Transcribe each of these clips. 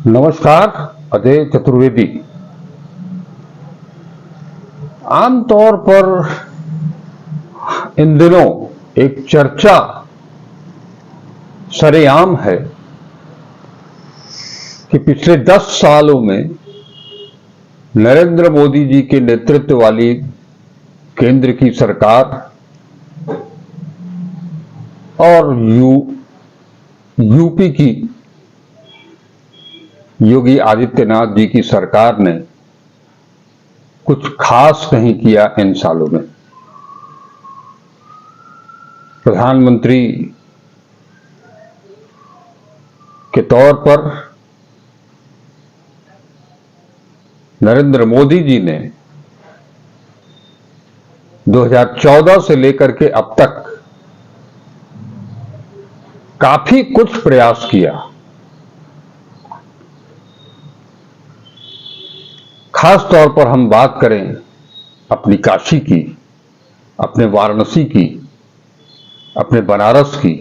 नमस्कार। अजय चतुर्वेदी। आमतौर पर इन दिनों एक चर्चा सरेआम है कि पिछले 10 सालों में नरेंद्र मोदी जी के नेतृत्व वाली केंद्र की सरकार और यूपी की योगी आदित्यनाथ जी की सरकार ने कुछ खास नहीं किया इन सालों में। प्रधानमंत्री के तौर पर नरेंद्र मोदी जी ने 2014 से लेकर के अब तक काफी कुछ प्रयास किया। खास तौर पर हम बात करें अपनी काशी की, अपने वाराणसी की, अपने बनारस की।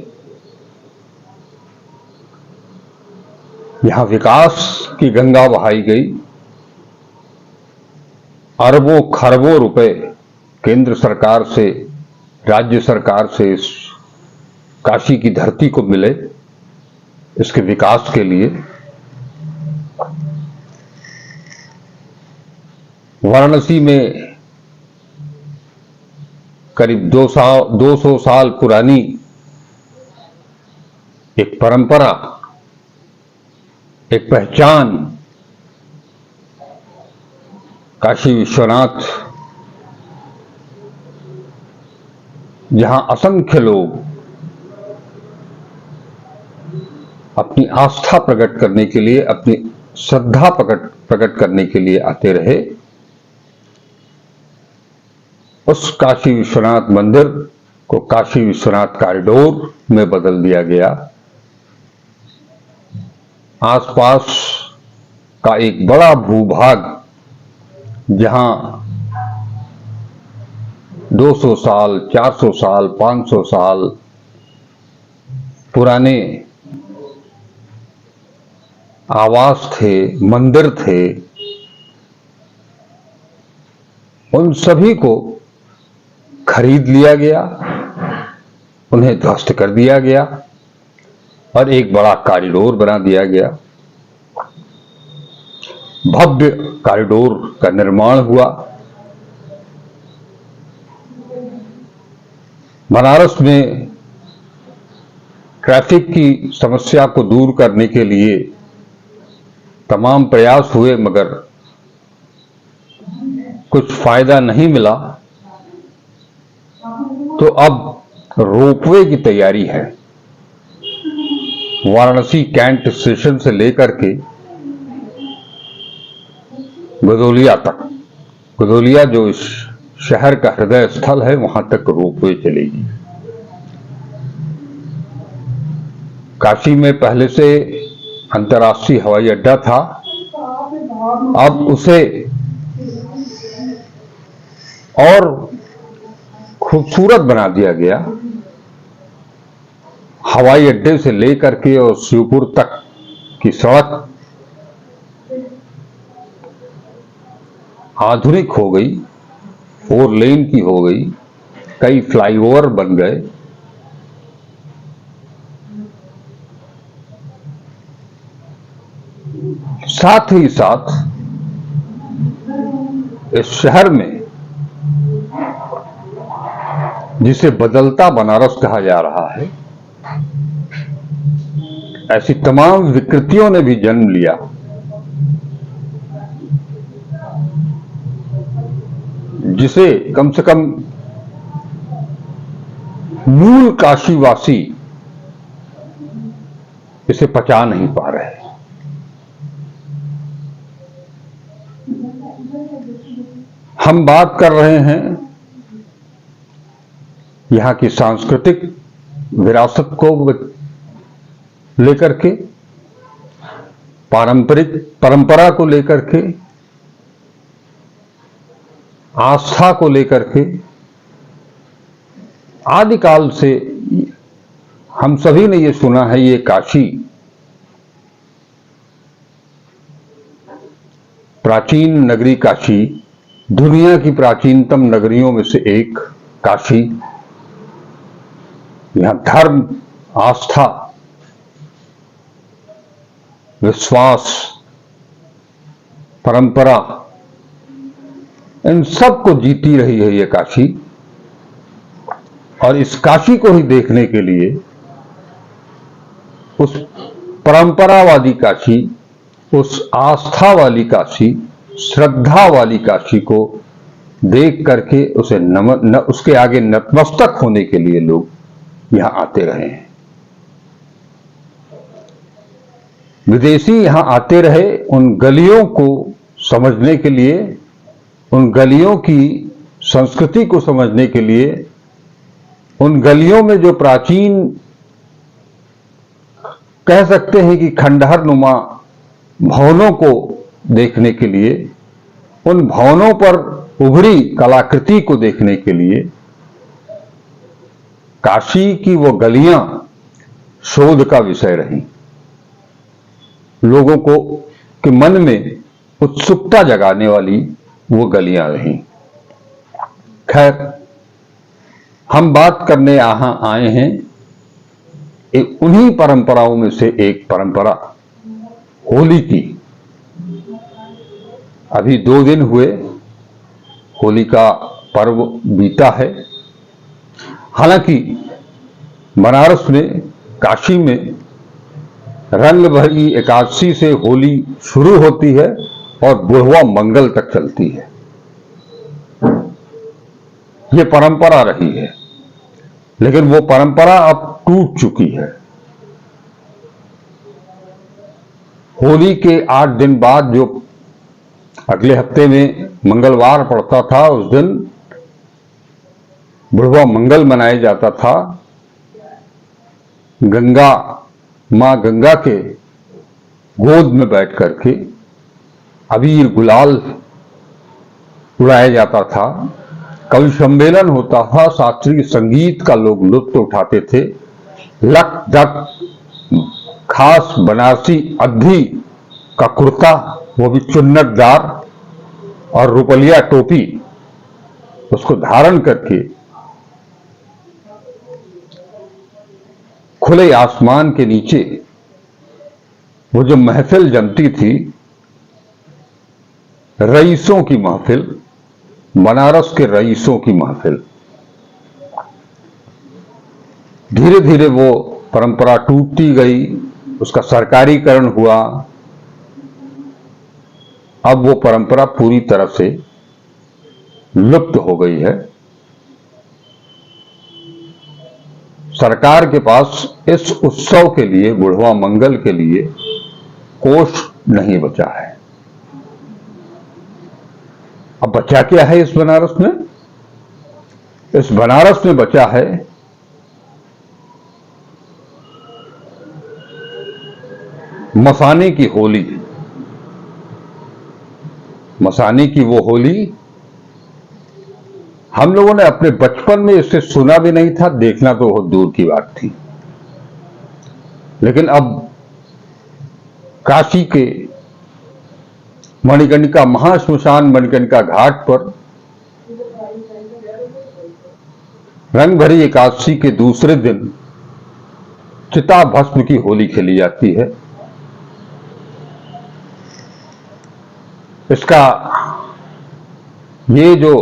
यहां विकास की गंगा बहाई गई। अरबों खरबों रुपए केंद्र सरकार से, राज्य सरकार से इस काशी की धरती को मिले इसके विकास के लिए। वाराणसी में करीब 200 साल पुरानी एक परंपरा, एक पहचान काशी विश्वनाथ, जहां असंख्य लोग अपनी आस्था प्रकट करने के लिए, अपनी श्रद्धा प्रकट करने के लिए आते रहे, उस काशी विश्वनाथ मंदिर को काशी विश्वनाथ कॉरिडोर में बदल दिया गया। आसपास का एक बड़ा भूभाग जहां 200 साल, 400 साल, 500 साल पुराने आवास थे, मंदिर थे, उन सभी को खरीद लिया गया, उन्हें ध्वस्त कर दिया गया और एक बड़ा कॉरिडोर बना दिया गया। भव्य कॉरिडोर का निर्माण हुआ। बनारस में ट्रैफिक की समस्या को दूर करने के लिए तमाम प्रयास हुए, मगर कुछ फायदा नहीं मिला। तो अब रोपवे की तैयारी है। वाराणसी कैंट स्टेशन से लेकर के गदोलिया तक, गदोलिया जो इस शहर का हृदय स्थल है, वहां तक रोपवे चलेगी। काशी में पहले से अंतर्राष्ट्रीय हवाई अड्डा था, अब उसे और खूबसूरत बना दिया गया। हवाई अड्डे से लेकर के और शिवपुर तक की सड़क आधुनिक हो गई, 4 लेन की हो गई, कई फ्लाईओवर बन गए। साथ ही साथ इस शहर में, जिसे बदलता बनारस कहा जा रहा है, ऐसी तमाम विकृतियों ने भी जन्म लिया, जिसे कम से कम मूल काशीवासी इसे पचा नहीं पा रहे। हम बात कर रहे हैं यहां की सांस्कृतिक विरासत को लेकर के, पारंपरिक परंपरा को लेकर के, आस्था को लेकर के। आदिकाल से हम सभी ने ये सुना है, ये काशी प्राचीन नगरी काशी, दुनिया की प्राचीनतम नगरियों में से एक काशी, यहां धर्म, आस्था, विश्वास, परंपरा, इन सब को जीती रही है ये काशी। और इस काशी को ही देखने के लिए, उस परंपरावादी काशी, उस आस्था वाली काशी, श्रद्धा वाली काशी को देख करके उसे उसके आगे नतमस्तक होने के लिए लोग यहां आते रहे हैं। विदेशी यहां आते रहे उन गलियों को समझने के लिए, उन गलियों की संस्कृति को समझने के लिए, उन गलियों में जो प्राचीन, कह सकते हैं कि खंडहर नुमा भवनों को देखने के लिए, उन भवनों पर उभरी कलाकृति को देखने के लिए काशी की वो गलियां शोध का विषय रही। लोगों को के मन में उत्सुकता जगाने वाली वो गलियां रही। खैर, हम बात करने यहां आए हैं उन्हीं परंपराओं में से एक परंपरा होली की। अभी 2 दिन हुए होली का पर्व बीता है। हालांकि बनारस में, काशी में रंग भरी एकादशी से होली शुरू होती है और बुढ़वा मंगल तक चलती है। ये परंपरा रही है, लेकिन वो परंपरा अब टूट चुकी है। होली के 8 दिन बाद जो अगले हफ्ते में मंगलवार पड़ता था, उस दिन बुढ़वा मंगल मनाया जाता था। गंगा, मां गंगा के गोद में बैठ करके अबीर गुलाल उड़ाया जाता था। कवि सम्मेलन होता था, शास्त्रीय संगीत का लोग लुत्फ उठाते थे। लक डक खास बनारसी अद्धी का कुर्ता, वो भी चुन्नटदार, और रुपलिया टोपी, उसको धारण करके खुले आसमान के नीचे वो जो महफिल जमती थी, रईसों की महफिल, बनारस के रईसों की महफिल, धीरे धीरे वो परंपरा टूटती गई, उसका सरकारीकरण हुआ। अब वो परंपरा पूरी तरह से लुप्त हो गई है। सरकार के पास इस उत्सव के लिए, बुढ़वा मंगल के लिए कोष नहीं बचा है। अब बचा क्या है इस बनारस में? इस बनारस में बचा है मसाने की होली। मसाने की वो होली, हम लोगों ने अपने बचपन में इससे सुना भी नहीं था, देखना तो बहुत दूर की बात थी। लेकिन अब काशी के मणिकर्णिका, महाश्मशान मणिकर्णिका घाट पर रंग भरी एकादशी के दूसरे दिन चिता भस्म की होली खेली जाती है। इसका, ये जो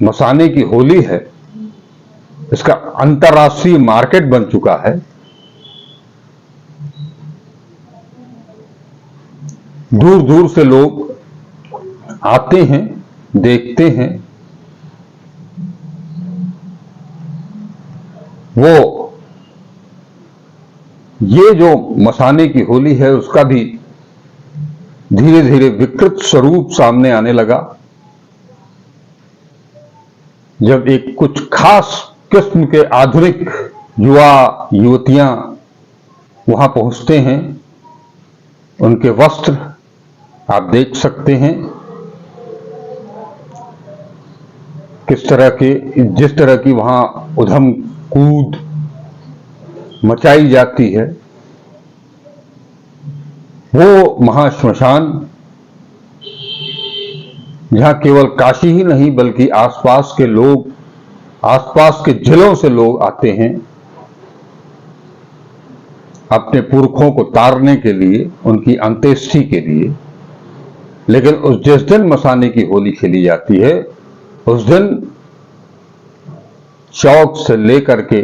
मसाने की होली है, इसका अंतर्राष्ट्रीय मार्केट बन चुका है। दूर दूर से लोग आते हैं, देखते हैं। वो ये जो मसाने की होली है, उसका भी धीरे धीरे विकृत स्वरूप सामने आने लगा। जब एक कुछ खास किस्म के आधुनिक युवा युवतियां वहां पहुंचते हैं, उनके वस्त्र आप देख सकते हैं किस तरह के, जिस तरह की वहां उधम कूद मचाई जाती है। वो महाश्मशान जहां केवल काशी ही नहीं बल्कि आसपास के लोग, आसपास के जिलों से लोग आते हैं अपने पुरखों को तारने के लिए, उनकी अंत्येष्टि के लिए। लेकिन जिस दिन मसाने की होली खेली जाती है, उस दिन चौक से लेकर के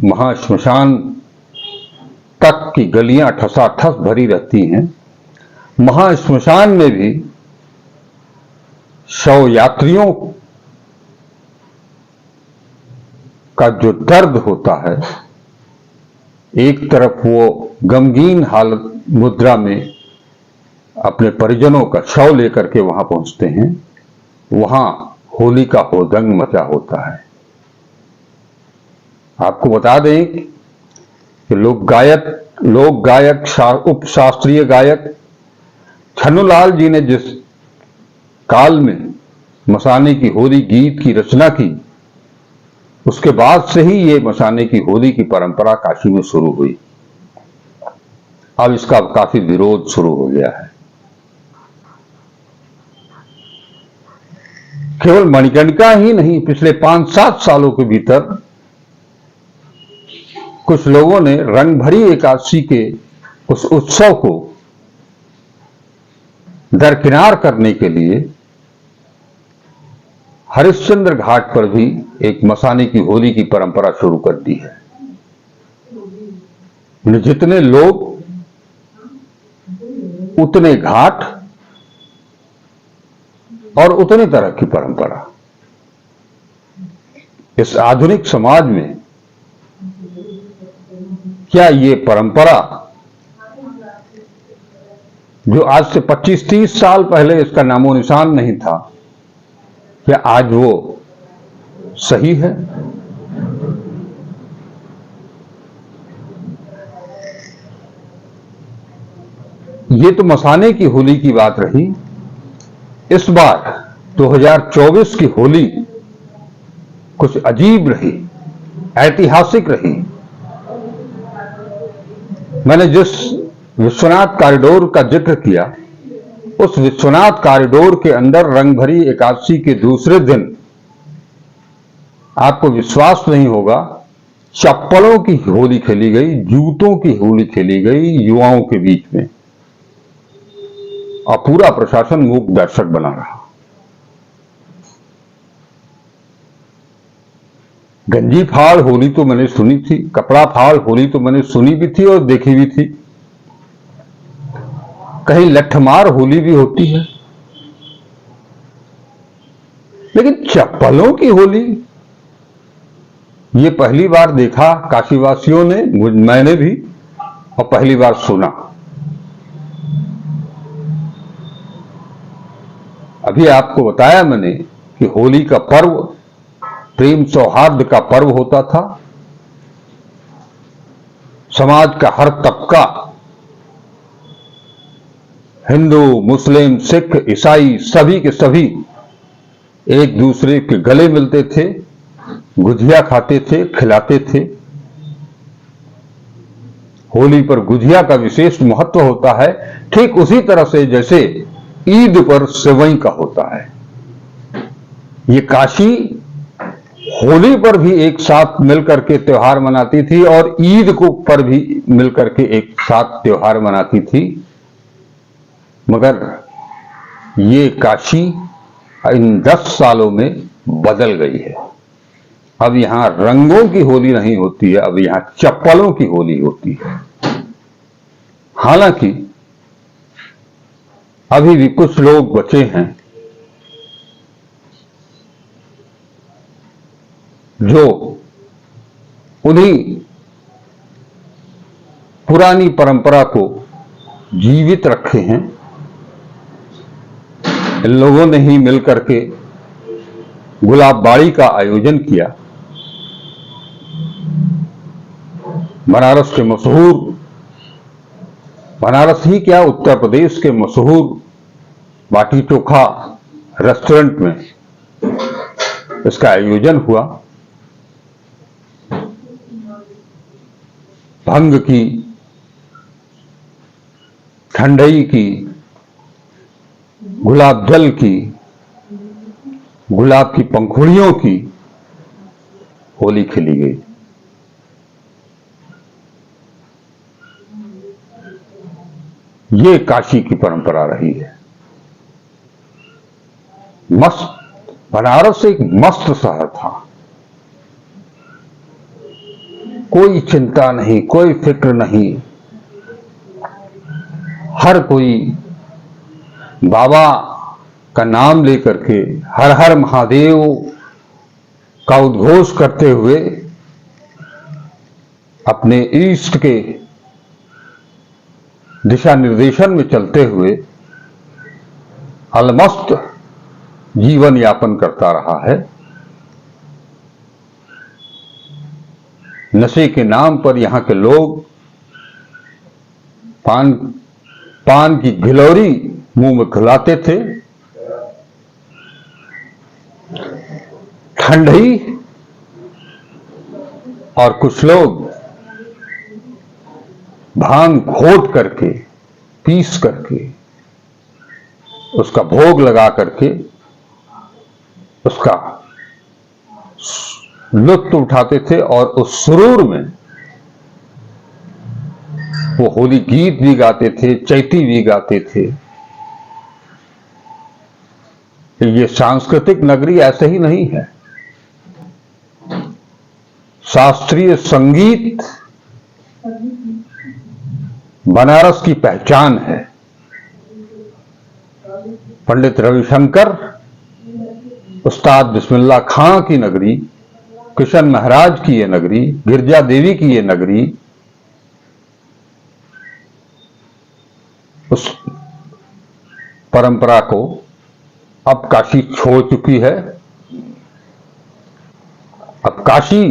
महाश्मशान तक की गलियां ठसाठस भरी रहती हैं। महाश्मशान में भी शव यात्रियों का जो दर्द होता है, एक तरफ वो गमगीन हालत मुद्रा में अपने परिजनों का शव लेकर के वहां पहुंचते हैं, वहां होली का हुदंग मचा होता है। आपको बता दें कि लोक गायक उप शास्त्रीय गायक छन्नूलाल जी ने जिस काल में मसाने की होली गीत की रचना की, उसके बाद से ही ये मसाने की होली की परंपरा काशी में शुरू हुई। अब इसका काफी विरोध शुरू हो गया है। केवल मणिकर्णिका ही नहीं, पिछले 5-7 सालों के भीतर कुछ लोगों ने रंगभरी एकादशी के उस उत्सव को दरकिनार करने के लिए हरिश्चंद्र घाट पर भी एक मसाने की होली की परंपरा शुरू कर दी है। जितने लोग उतने घाट और उतने तरह की परंपरा। इस आधुनिक समाज में क्या ये परंपरा, जो आज से 25-30 साल पहले इसका नामो निशान नहीं था, क्या आज वो सही है? ये तो मसाने की होली की बात रही। इस बार 2024 की होली कुछ अजीब रही, ऐतिहासिक रही। मैंने जिस विश्वनाथ कॉरिडोर का जिक्र किया, उस विश्वनाथ कॉरिडोर के अंदर रंगभरी एकादशी के दूसरे दिन आपको विश्वास नहीं होगा, चप्पलों की होली खेली गई, जूतों की होली खेली गई युवाओं के बीच में, और पूरा प्रशासन मूक दर्शक बना रहा। गंजी फाड़ होली तो मैंने सुनी थी, कपड़ा फाड़ होली तो मैंने सुनी भी थी और देखी भी थी। कहीं लठमार होली भी होती है, लेकिन चप्पलों की होली ये पहली बार देखा काशीवासियों ने, मैंने भी, और पहली बार सुना। अभी आपको बताया मैंने कि होली का पर्व प्रेम सौहार्द का पर्व होता था। समाज का हर तबका, हिंदू, मुस्लिम, सिख, ईसाई, सभी के सभी एक दूसरे के गले मिलते थे, गुजिया खाते थे, खिलाते थे। होली पर गुजिया का विशेष महत्व होता है, ठीक उसी तरह से जैसे ईद पर सेवई का होता है। ये काशी होली पर भी एक साथ मिलकर के त्योहार मनाती थी और ईद को पर भी मिलकर के एक साथ त्योहार मनाती थी। मगर ये काशी इन 10 सालों में बदल गई है। अब यहां रंगों की होली नहीं होती है, अब यहां चप्पलों की होली होती है। हालांकि अभी भी कुछ लोग बचे हैं जो उन्हीं पुरानी परंपरा को जीवित रखे हैं। इन लोगों ने ही मिलकर के गुलाब बाड़ी का आयोजन किया। बनारस के मशहूर, बनारस ही क्या उत्तर प्रदेश के मशहूर बाटी चोखा रेस्टोरेंट में इसका आयोजन हुआ। भंग की, ठंडई की गुलाब जल की, गुलाब की पंखुड़ियों की होली खेली गई। ये काशी की परंपरा रही है। मस्त, बनारस एक मस्त शहर था। कोई चिंता नहीं, कोई फिक्र नहीं। हर कोई बाबा का नाम लेकर के हर हर महादेव का उद्घोष करते हुए अपने इष्ट के दिशा निर्देशन में चलते हुए अलमस्त जीवन यापन करता रहा है। नशे के नाम पर यहां के लोग पान की गिलोरी मुंह में खिलाते थे, ठंडी, और कुछ लोग भांग घोट करके, पीस करके, उसका भोग लगा करके उसका लुत्फ उठाते थे और उस सुरूर में वो होली गीत भी गाते थे, चैती भी गाते थे। ये सांस्कृतिक नगरी ऐसे ही नहीं है। शास्त्रीय संगीत बनारस की पहचान है। पंडित रविशंकर, उस्ताद बिस्मिल्लाह खां की नगरी, किशन महाराज की ये नगरी, गिरजा देवी की ये नगरी उस परंपरा को अब काशी छोड़ चुकी है। अब काशी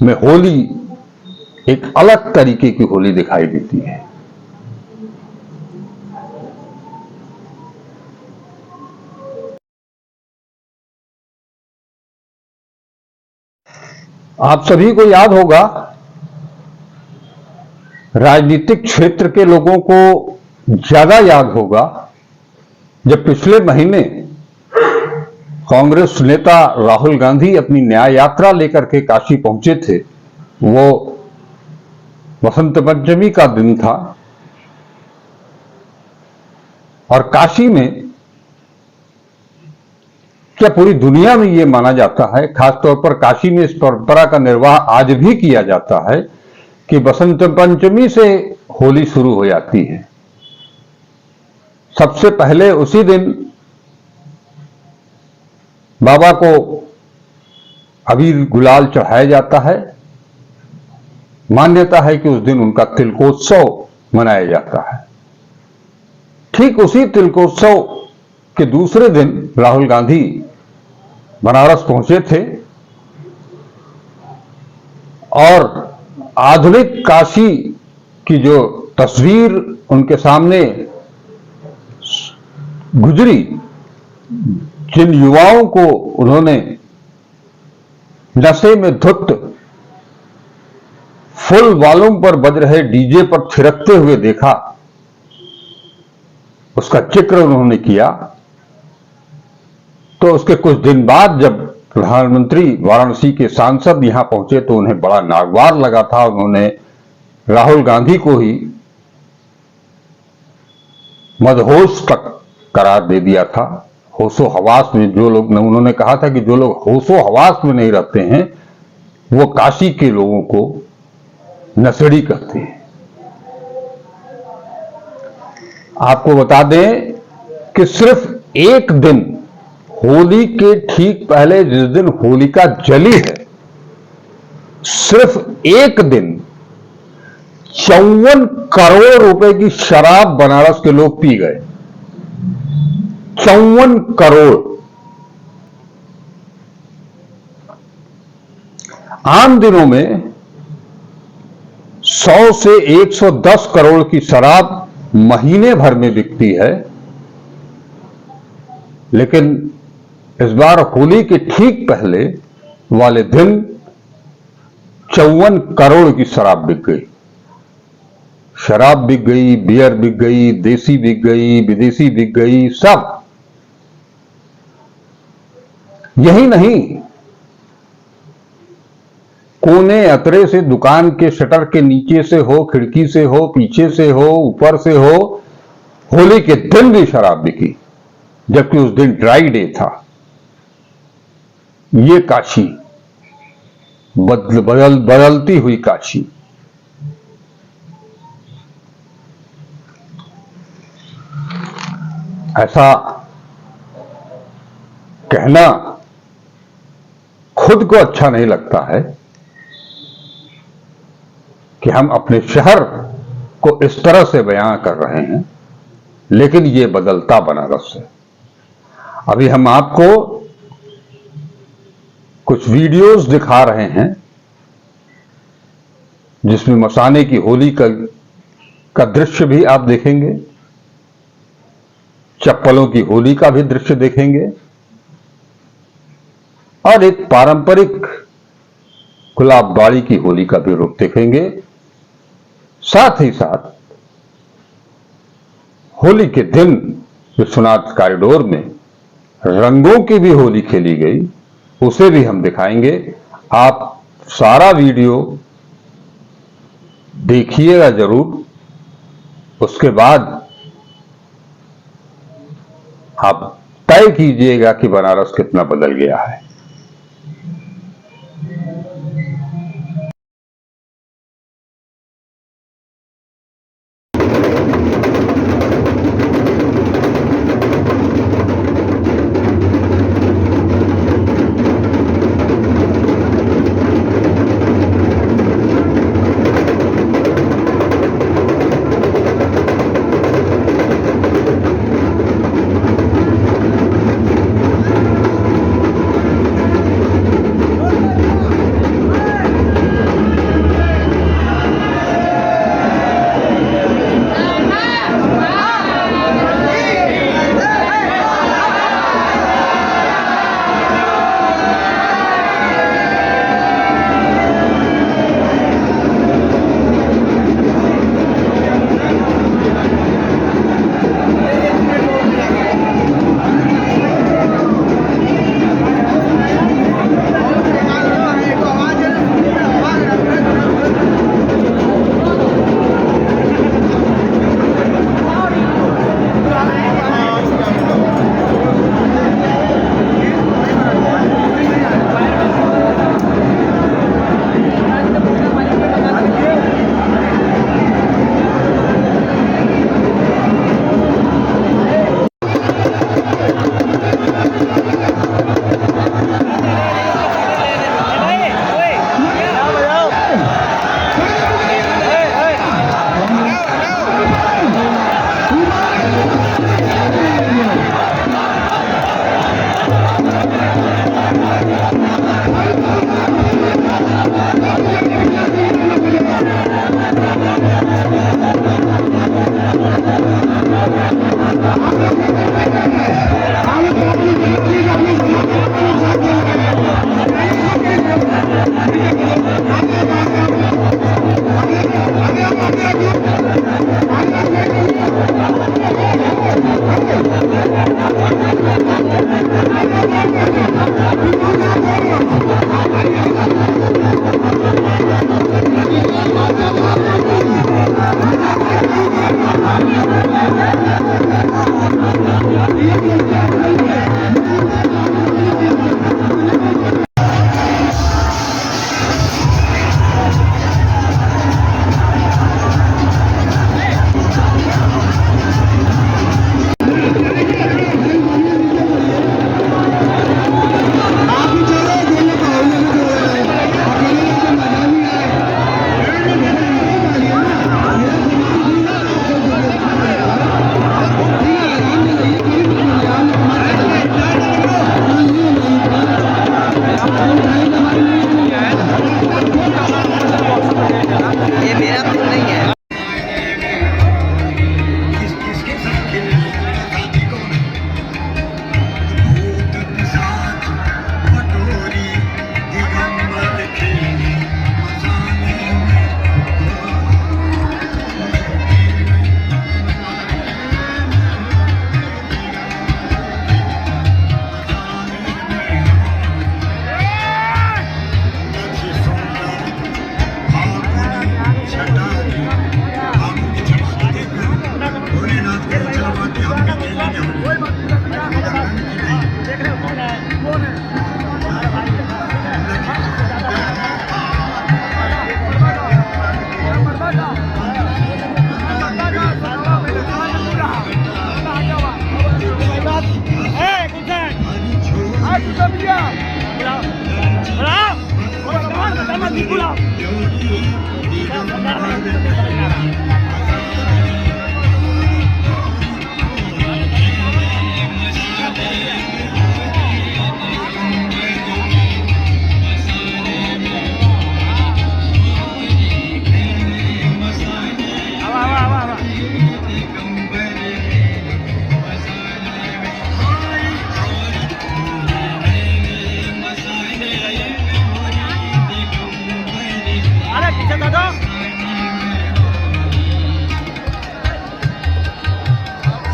में होली एक अलग तरीके की होली दिखाई देती है। आप सभी को याद होगा, राजनीतिक क्षेत्र के लोगों को ज्यादा याद होगा, जब पिछले महीने कांग्रेस नेता राहुल गांधी अपनी न्याय यात्रा लेकर के काशी पहुंचे थे। वो वसंत पंचमी का दिन था और काशी में, क्या पूरी दुनिया में ये माना जाता है, खासतौर पर काशी में इस परंपरा का निर्वाह आज भी किया जाता है कि वसंत पंचमी से होली शुरू हो जाती है। सबसे पहले उसी दिन बाबा को अबीर गुलाल चढ़ाया जाता है। मान्यता है कि उस दिन उनका तिलकोत्सव मनाया जाता है। ठीक उसी तिलकोत्सव के दूसरे दिन राहुल गांधी बनारस पहुंचे थे और आधुनिक काशी की जो तस्वीर उनके सामने गुजरी, जिन युवाओं को उन्होंने नशे में धुत फुल वॉल्यूम पर बज रहे डीजे पर थिरकते हुए देखा, उसका जिक्र उन्होंने किया। तो उसके कुछ दिन बाद जब प्रधानमंत्री वाराणसी के सांसद यहां पहुंचे तो उन्हें बड़ा नागवार लगा था। उन्होंने राहुल गांधी को ही मदहोश तक करार दे दिया था। होशो हवास में जो लोग, उन्होंने कहा था कि जो लोग होशो हवास में नहीं रहते हैं वो काशी के लोगों को नशेड़ी कहते हैं। आपको बता दें कि सिर्फ एक दिन, होली के ठीक पहले जिस दिन होलिका जली है, सिर्फ एक दिन 54 करोड़ रुपए की शराब बनारस के लोग पी गए। 54 करोड़। आम दिनों में 100 से 110 करोड़ की शराब महीने भर में बिकती है, लेकिन इस बार होली के ठीक पहले वाले दिन 54 करोड़ की शराब बिक गई। शराब बिक गई, बियर बिक गई, देसी बिक गई, विदेशी बिक गई, सब। यही नहीं, कोने अतरे से, दुकान के शटर के नीचे से हो, खिड़की से हो, पीछे से हो, ऊपर से हो, होली के दिन भी शराब बिकी, जबकि उस दिन ड्राई डे था। ये काशी, बदलती हुई काशी। ऐसा कहना खुद को अच्छा नहीं लगता है कि हम अपने शहर को इस तरह से बयां कर रहे हैं, लेकिन ये बदलता बनारस है। अभी हम आपको कुछ वीडियोस दिखा रहे हैं जिसमें मसाने की होली का दृश्य भी आप देखेंगे, चप्पलों की होली का भी दृश्य देखेंगे, और एक पारंपरिक गुलाबबाड़ी की होली का भी रूप देखेंगे। साथ ही साथ होली के दिन विश्वनाथ कॉरिडोर में रंगों की भी होली खेली गई, उसे भी हम दिखाएंगे। आप सारा वीडियो देखिएगा जरूर, उसके बाद आप तय कीजिएगा कि बनारस कितना बदल गया है।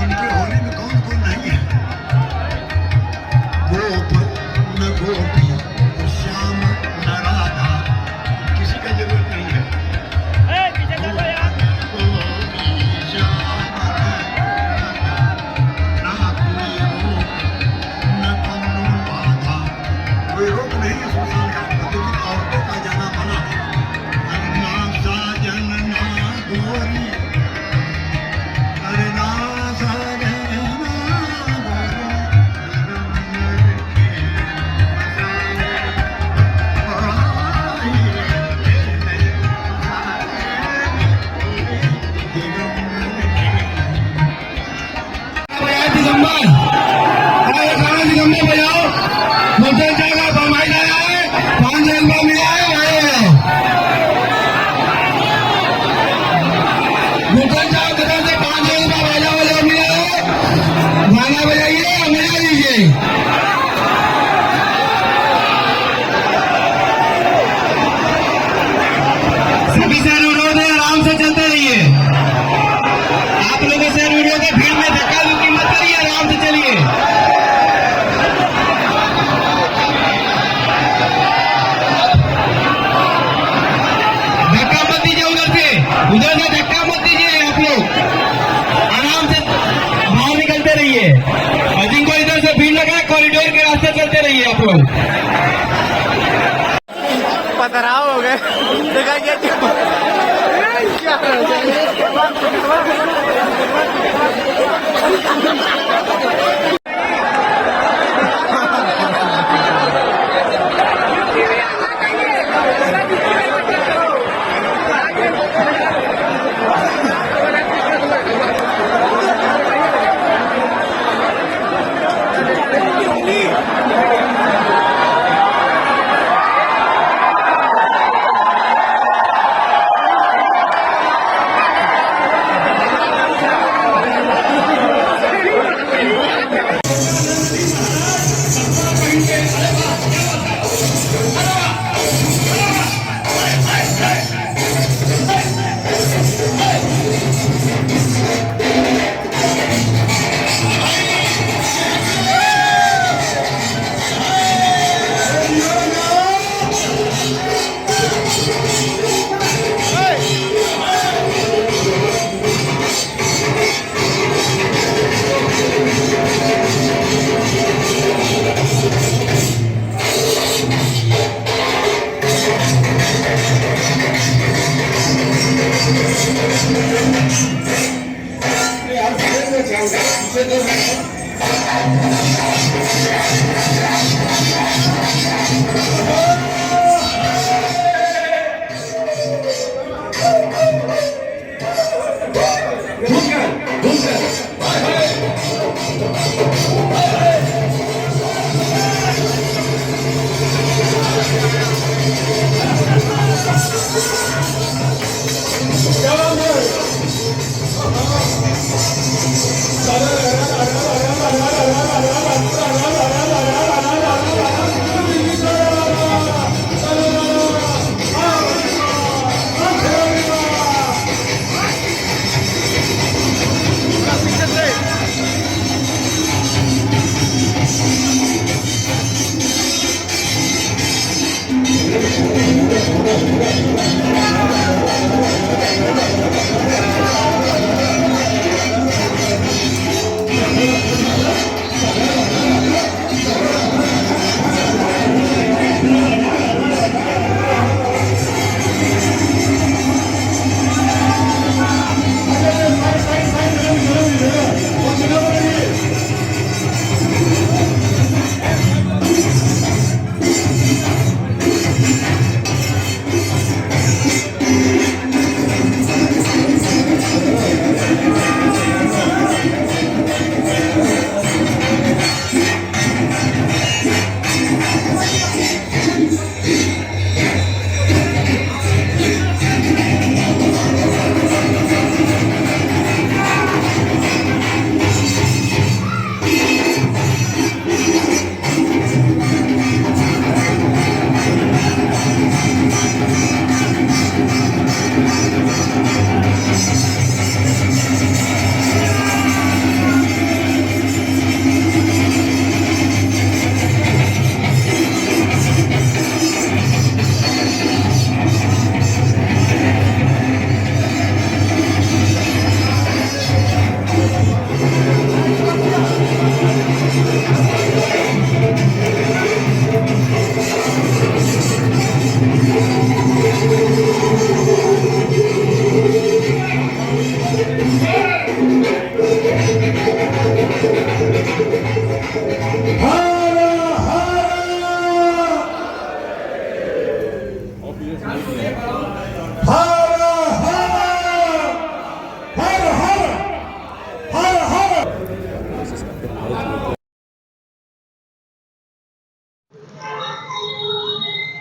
इनकी होली में कौन कौन नहीं है? गोप न गोपी, श्याम न राधा, किसी का जरूरत नहीं है। गोपी, श्याम न राधा, ना कोई रोक, न कानून बाधा। कोई रोक नहीं है सुल्तान का, लेकिन औरतों का जाना मना है। ना साजन ना गोरी, अरे ना साजन ना दिगंबर बजाओ, मुझे जगह फरमाई लाया है, 5 रुपये मिला है, मुझे जाओ किधर से 5 रुपये बजा वाले मिला है, गाना बजाइए और मिला लीजिए। सभी से अनुरोध है, आराम से चलते रहिए। आप लोगों से अनुरोध है, भीड़ में धक्का धुक्की मत करिए, आराम से चलिए। धक्का मत दीजिए, उधर से धक्का मत दीजिए। आप लोग आराम से बाहर निकलते रहिए, और जिनको इधर से भीड़ लगा है कॉरिडोर के रास्ते चलते रहिए आप लोग। पथराव हो गए देखा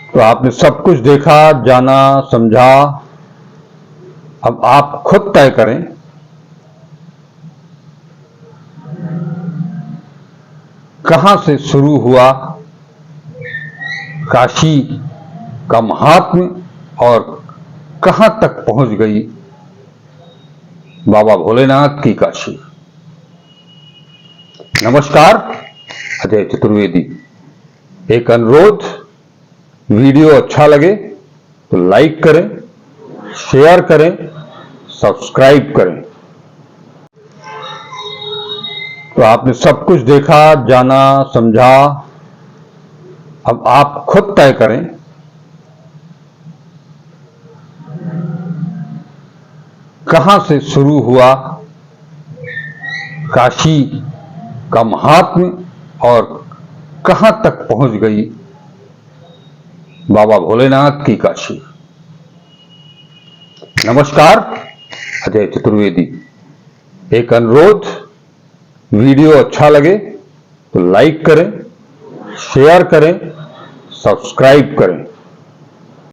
तो आपने सब कुछ देखा, जाना, समझा। अब आप खुद तय करें कहां से शुरू हुआ काशी का महात्म्य और कहां तक पहुंच गई बाबा भोलेनाथ की काशी। नमस्कार, अजय चतुर्वेदी। एक अनुरोध, वीडियो अच्छा लगे तो लाइक करें, शेयर करें, सब्सक्राइब करें। तो आपने सब कुछ देखा, जाना, समझा। अब आप खुद तय करें कहां से शुरू हुआ काशी का महात्म्य और कहां तक पहुंच गई बाबा भोलेनाथ की काशी। नमस्कार, अजय चतुर्वेदी। एक अनुरोध, वीडियो अच्छा लगे तो लाइक करें, शेयर करें, सब्सक्राइब करें।